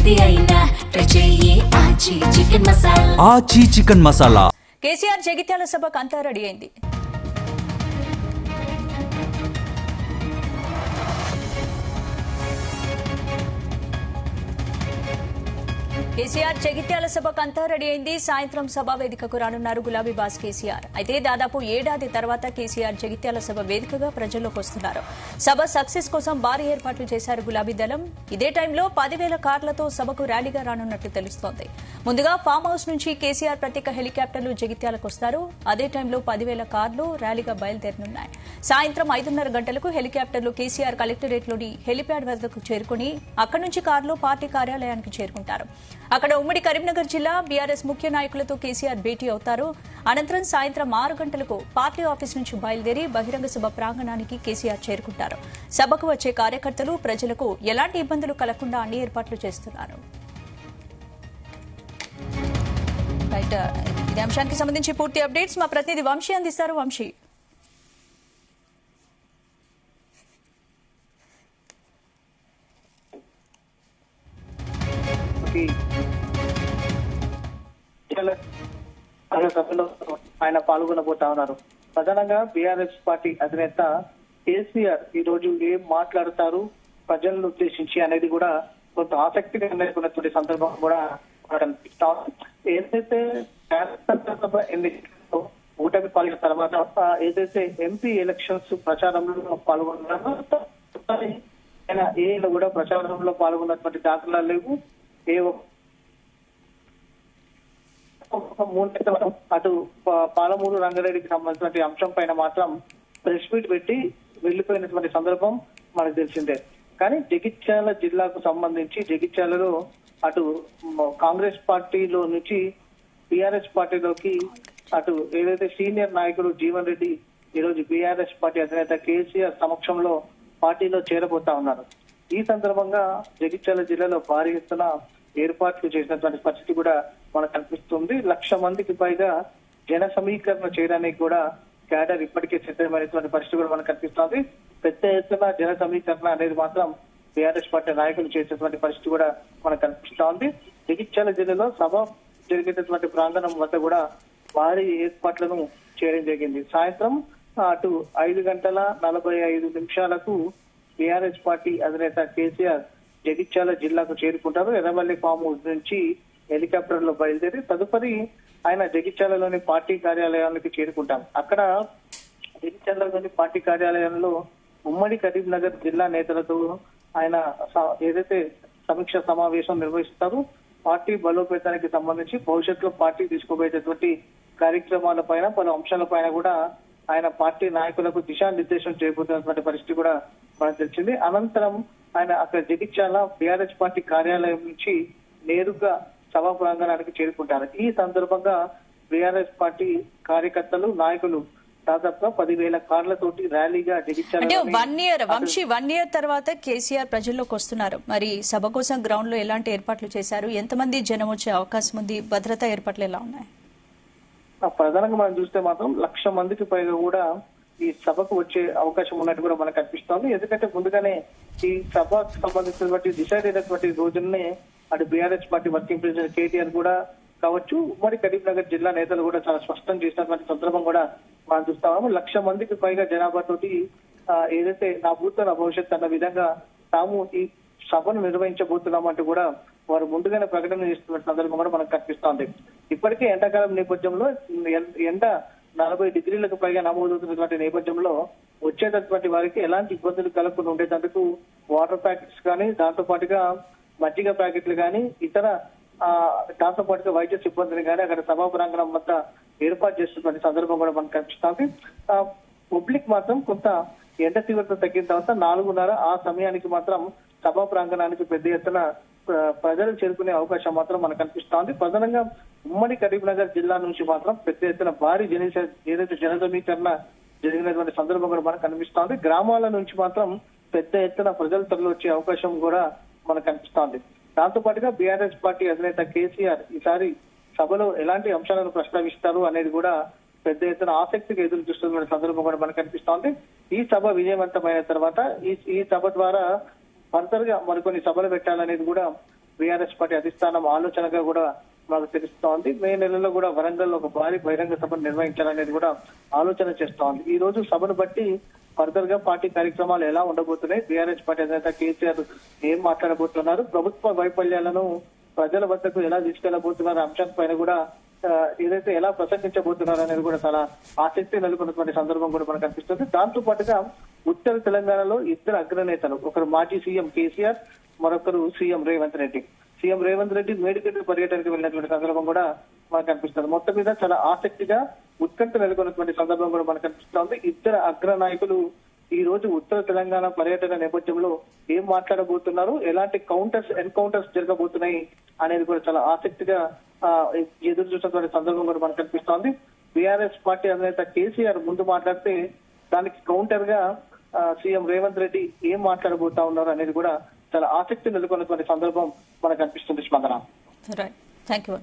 ఏది అయినా ట్రై చెయ్యి ఆచి చికెన్ మసాలా. ఆచి చికెన్ మసాలా. కేసీఆర్ జగిత్యాల సభకు అంతా రెడీ అయింది. కేసీఆర్ జగిత్యాల సభకు అంతా రెడీ అయింది. సాయంత్రం సభా వేదికకు రానున్నారు గులాబీ బాస్ కేసీఆర్. అయితే దాదాపు ఏడాది తర్వాత కేసీఆర్ జగిత్యాల సభ వేదికగా ప్రజల్లోకి వస్తున్నారు. సభ సక్సెస్ కోసం భారీ ఏర్పాట్లు చేశారు గులాబీ దళం. ఇదే టైంలో 10,000 కార్లతో సభకు ర్యాలీగా రానున్నట్లు తెలుస్తోంది. ముందుగా ఫామ్ హౌస్ నుంచి కేసీఆర్ ప్రత్యేక హెలికాప్టర్లు జగిత్యాలకు వస్తారు. అదే టైంలో 10,000 కార్లు ర్యాలీగా బయలుదేరనున్నాయి. సాయంత్రం 5:30 గంటలకు హెలికాప్టర్లు కేసీఆర్ కలెక్టరేట్లోని హెలిప్యాడ్ వద్దకు చేరుకుని అక్కడి నుంచి కార్లు పార్టీ కార్యాలయానికి చేరుకుంటారు. అక్కడ ఉమ్మడి కరీంనగర్ జిల్లా బీఆర్ఎస్ ముఖ్య నాయకులతో కేసీఆర్ భేటీ అవుతారు. అనంతరం సాయంత్రం 6 గంటలకు పార్టీ ఆఫీస్ నుంచి బయలుదేరి బహిరంగ సభ ప్రాంగణానికి కేసీఆర్ చేరుకుంటారు. సభకు వచ్చే కార్యకర్తలు ప్రజలకు ఎలాంటి ఇబ్బందులు కలగకుండా అన్ని ఏర్పాట్లు చేస్తున్నారు. ఇదే అంశానికి సంబంధించి పూర్తి అప్డేట్స్ మా ప్రతినిధి వంశీ అందిస్తారు. వంశీ, సభలో ఆయన పాల్గొనబోతా ఉన్నారు. ప్రధానంగా బీఆర్ఎస్ పార్టీ అధినేత కేసీఆర్ ఈ రోజు ఏం మాట్లాడతారు ప్రజలను ఉద్దేశించి అనేది కూడా కొంత ఆసక్తికరమైనటువంటి సందర్భం కూడా కనిపిస్తా. ఏదైతే శాసనసభ ఎన్నికల్లో ఓటమి పాల్గొన్న తర్వాత ఏదైతే ఎంపీ ఎలక్షన్స్ ప్రచారంలో పాల్గొన్నారో ఆయన ఏలో కూడా ప్రచారంలో పాల్గొన్నటువంటి దాఖలాలు లేవు. అటు పాలమూరు రంగారెడ్డికి సంబంధించిన అంశం పైన మాత్రం ప్రెస్ మీట్ పెట్టి వెళ్లిపోయినటువంటి సందర్భం మనకు తెలిసిందే. కానీ జగిత్యాల జిల్లాకు సంబంధించి జగిత్యాలలో అటు కాంగ్రెస్ పార్టీలో నుంచి బీఆర్ఎస్ పార్టీలోకి అటు ఏదైతే సీనియర్ నాయకుడు జీవన్ రెడ్డి ఈ రోజు బీఆర్ఎస్ పార్టీ అధినేత కేసీఆర్ సమక్షంలో పార్టీలో చేరబోతా ఉన్నారు. ఈ సందర్భంగా జగిత్యాల జిల్లాలో భారీ ఎత్తున ఏర్పాట్లు చేసినటువంటి పరిస్థితి కూడా మనకు కనిపిస్తుంది. 1,00,000 మందికి పైగా జన సమీకరణ చేయడానికి కూడా క్యాడర్ ఇప్పటికే సిద్ధమైనటువంటి పరిస్థితి కూడా మనకు కనిపిస్తుంది. పెద్ద ఎత్తున జన సమీకరణ అనేది మాత్రం బీఆర్ఎస్ పార్టీ నాయకులు చేసేటువంటి పరిస్థితి కూడా మనకు కనిపిస్తోంది. జగిత్యాల జిల్లాలో సభ జరిగేటటువంటి ప్రాంగణం వద్ద కూడా భారీ ఏర్పాట్లను చేయడం జరిగింది. సాయంత్రం అటు 5:45 బీఆర్ఎస్ పార్టీ అధినేత కేసీఆర్ జగిత్యాల జిల్లాకు చేరుకుంటారు. ఎర్రవల్లి ఫామ్ హౌస్ నుంచి హెలికాప్టర్ లో బయలుదేరి తదుపరి ఆయన జగిత్యాలలోని పార్టీ కార్యాలయానికి చేరుకుంటారు. అక్కడ జగిత్యాలలోని పార్టీ కార్యాలయంలో ఉమ్మడి కరీంనగర్ జిల్లా నేతలతో ఆయన ఏదైతే సమీక్ష సమావేశం నిర్వహిస్తారు. పార్టీ బలోపేతానికి సంబంధించి భవిష్యత్తులో పార్టీ తీసుకోబోయేటటువంటి కార్యక్రమాల పైన పలు అంశాల పైన కూడా ఆయన పార్టీ నాయకులకు దిశానిర్దేశం చేయబోతున్నటువంటి పరిస్థితి కూడా మనకు తెలిసింది. అనంతరం ఆయన అక్కడ జగిత్యాల బీఆర్ఎస్ పార్టీ కార్యాలయం నుంచి నేరుగా సభా ప్రాంగణానికి చేరుకుంటారు. ఈ సందర్భంగా బీఆర్ఎస్ పార్టీ కార్యకర్తలు నాయకులు దాదాపుగా 10,000 కార్లతోటి ర్యాలీగా జగిత్యాల. అంటే 1 ఇయర్ తర్వాత కేసీఆర్ ప్రజల్లోకి వస్తున్నారు. మరి సభ కోసం గ్రౌండ్ లో ఎలాంటి ఏర్పాట్లు చేశారు? ఎంతమంది జనం వచ్చే అవకాశం ఉంది? భద్రతా ఏర్పాట్లు ఎలా ఉన్నాయి? ప్రధానంగా మనం చూస్తే మాత్రం 1,00,000 మందికి పైగా కూడా ఈ సభకు వచ్చే అవకాశం ఉన్నట్టు కూడా మనకు కనిపిస్తోంది. ఎందుకంటే ముందుగానే ఈ సభకు సంబంధించినటువంటి డిసైడ్ అయినటువంటి రోజునే అటు BRS party working president KTR కూడా కావచ్చు, ఉమ్మడి కరీంనగర్ జిల్లా నేతలు కూడా చాలా స్పష్టం చేసినటువంటి సందర్భం కూడా మనం చూస్తాము. 1,00,000 మందికి పైగా జనాభాతోటి ఏదైతే నా భూత నా భవిష్యత్ అన్న విధంగా తాము ఈ సభను నిర్వహించబోతున్నామంటూ కూడా వారు ముందుగానే ప్రకటన చేస్తున్న సందర్భం కూడా మనకు కనిపిస్తోంది. ఇప్పటికే ఎండాకాలం నేపథ్యంలో ఎండ 40 డిగ్రీలకు పైగా నమోదవుతున్నటువంటి నేపథ్యంలో వచ్చేటటువంటి వారికి ఎలాంటి ఇబ్బందులు కలగకుండా ఉండేందుకు వాటర్ ప్యాకెట్స్ కానీ, దాంతో పాటుగా మజ్జిగ ప్యాకెట్లు కానీ, ఇతర దాంతో పాటుగా వైద్య సిబ్బందిని కానీ అక్కడ సభా ప్రాంగణం వద్ద ఏర్పాటు చేస్తున్నటువంటి సందర్భం కూడా మనకు కనిపిస్తుంది. పబ్లిక్ మాత్రం కొంత ఎండ తీవ్రత తగ్గిన తర్వాత 4:30 ఆ సమయానికి మాత్రం సభా ప్రాంగణానికి పెద్ద ఎత్తున ప్రజలు చేరుకునే అవకాశం మాత్రం మనకు కనిపిస్తోంది. ప్రధానంగా ఉమ్మడి కరీంనగర్ జిల్లా నుంచి మాత్రం పెద్ద ఎత్తున భారీ ఏదైతే జన సమీకరణ జరిగినటువంటి సందర్భం కూడా మనకు కనిపిస్తోంది. గ్రామాల నుంచి మాత్రం పెద్ద ఎత్తున ప్రజలు తరలి వచ్చే అవకాశం కూడా మనకు కనిపిస్తోంది. దాంతో పాటుగా బీఆర్ఎస్ పార్టీ అధినేత కేసీఆర్ ఈసారి సభలో ఎలాంటి అంశాలను ప్రస్తావిస్తారు అనేది కూడా పెద్ద ఎత్తున ఆసక్తిగా ఎదురు చూస్తున్న సందర్భం కూడా మనకు కనిపిస్తోంది. ఈ సభ విజయవంతమైన తర్వాత ఈ సభ ద్వారా ఫర్దర్ గా మరికొన్ని సభలు పెట్టాలనేది కూడా బీఆర్ఎస్ పార్టీ అధిష్టానం ఆలోచనగా కూడా మనకు తెలుస్తోంది. మే నెలలో కూడా వరంగల్ ఒక భారీ బహిరంగ సభను నిర్వహించాలనేది కూడా ఆలోచన చేస్తోంది. ఈ రోజు సభను బట్టి ఫర్దర్ గా పార్టీ కార్యక్రమాలు ఎలా ఉండబోతున్నాయి, బీఆర్ఎస్ పార్టీ అధినేత కేసీఆర్ ఏం మాట్లాడబోతున్నారు, ప్రభుత్వ వైఫల్యాలను ప్రజల వద్దకు ఎలా తీసుకెళ్లబోతున్నారు అంశం పైన కూడా ఏదైతే ఎలా ప్రసంగించబోతున్నారు అనేది కూడా చాలా ఆసక్తి నెలకొన్నటువంటి సందర్భం కూడా మనకు కనిపిస్తుంది. దాంతో పాటుగా ఉత్తర తెలంగాణలో ఇద్దరు అగ్రనేతలు, ఒకరు మాజీ సీఎం కేసీఆర్, మరొకరు సీఎం రేవంత్ రెడ్డి. సీఎం రేవంత్ రెడ్డి మేడిగడ్డ పర్యటనకు వెళ్ళినటువంటి సందర్భం కూడా మనకు కనిపిస్తుంది. మొత్తం మీద చాలా ఆసక్తిగా ఉత్కంఠ నెలకొన్నటువంటి సందర్భం కూడా మనకు కనిపిస్తోంది. ఇద్దరు అగ్ర నాయకులు ఈ రోజు ఉత్తర తెలంగాణ పర్యటన నేపథ్యంలో ఏం మాట్లాడబోతున్నారు, ఎలాంటి ఎన్కౌంటర్స్ జరగబోతున్నాయి అనేది కూడా చాలా ఆసక్తిగా ఎదురు చూసినటువంటి సందర్భం కూడా మనకు కనిపిస్తోంది. బీఆర్ఎస్ పార్టీ అధినేత కేసీఆర్ ముందు మాట్లాడితే దానికి కౌంటర్ గా సీఎం రేవంత్ రెడ్డి ఏం మాట్లాడబోతా ఉన్నారు అనేది కూడా చాలా ఆసక్తి నెలకొన్నటువంటి సందర్భం మనకు కనిపిస్తుంది. స్పందన. Right, thank you.